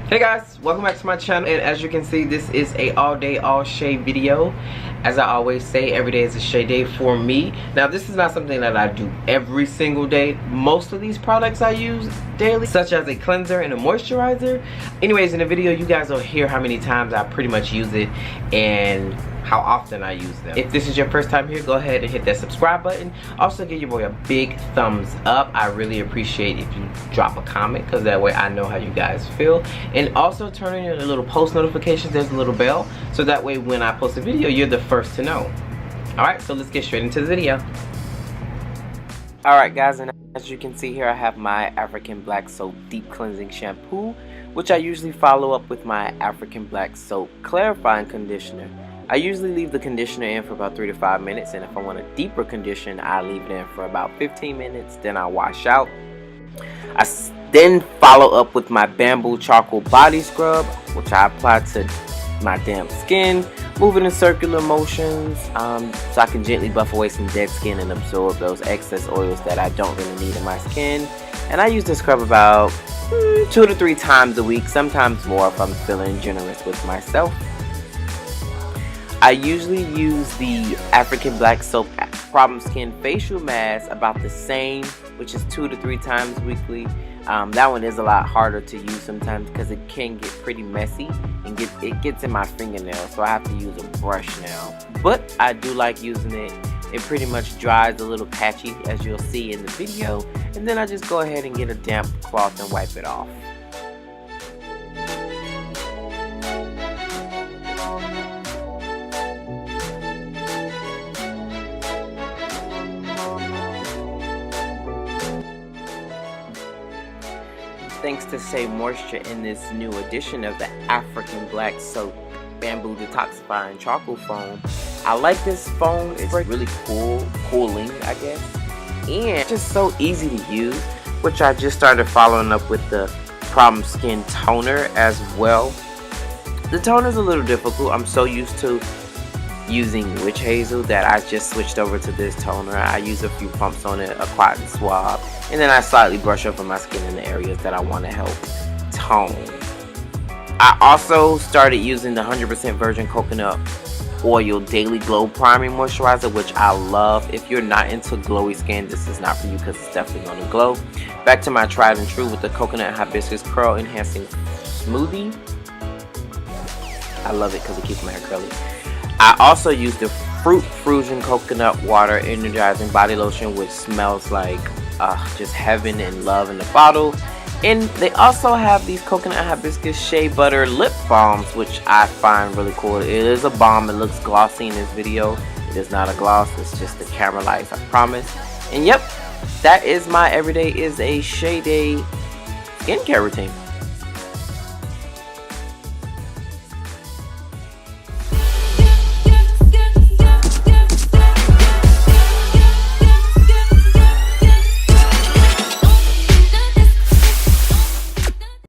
Hey guys, welcome back to my channel, and as you can see, this is a all day all Shea video. As I always say, every day is a Shea day for me. Now this is not something that I do every single day. Most of these products I use daily, such as a cleanser and a moisturizer. Anyways, in the video you guys will hear how many times I pretty much use it and how often I use them. If this is your first time here, go ahead and hit that subscribe button. Also give your boy a big thumbs up. I really appreciate if you drop a comment, because that way I know how you guys feel. And also turn on your little post notifications. There's a little bell, so that way when I post a video, you're the first to know. Alright, so let's get straight into the video. Alright guys, and as you can see here, I have my African Black Soap Deep Cleansing Shampoo, which I usually follow up with my African Black Soap Clarifying Conditioner. I usually leave the conditioner in for about 3 to 5 minutes, and if I want a deeper condition, I leave it in for about 15 minutes, then I wash out. I then follow up with my Bamboo Charcoal Body Scrub, which I apply to my damp skin, moving in circular motions, so I can gently buff away some dead skin and absorb those excess oils that I don't really need in my skin. And I use this scrub about 2 to 3 times a week, sometimes more if I'm feeling generous with myself. I usually use the African Black Soap Problem Skin Facial Mask about the same, which is 2 to 3 times weekly. That one is a lot harder to use sometimes because it can get pretty messy and it gets in my fingernails, so I have to use a brush now. But I do like using it. It pretty much dries a little patchy, as you'll see in the video, and then I just go ahead and get a damp cloth and wipe it off. Thanks to Shea Moisture in this new edition of the African Black Soap Bamboo Detoxifying Charcoal Foam. I like this foam. It's really cooling, I guess. And just so easy to use, which I just started following up with the Problem Skin Toner as well. The toner is a little difficult. I'm so used to using witch hazel that I just switched over to this toner. I use a few pumps on it, a cotton swab, and then I slightly brush over my skin in the areas that I want to help tone. I also started using the 100% virgin coconut oil daily glow priming moisturizer, which I love. If you're not into glowy skin, this is not for you because it's definitely going to glow. Back to my tried and true with the coconut hibiscus curl enhancing smoothie. I love it because it keeps my hair curly. I also use the Fruit Fusion Coconut Water Energizing Body Lotion, which smells like just heaven and love in the bottle. And they also have these Coconut Hibiscus Shea Butter Lip Balms, which I find really cool. It is a balm. It looks glossy in this video. It is not a gloss. It's just the camera lights, I promise. And yep, that is my everyday is a Shea Day skincare routine.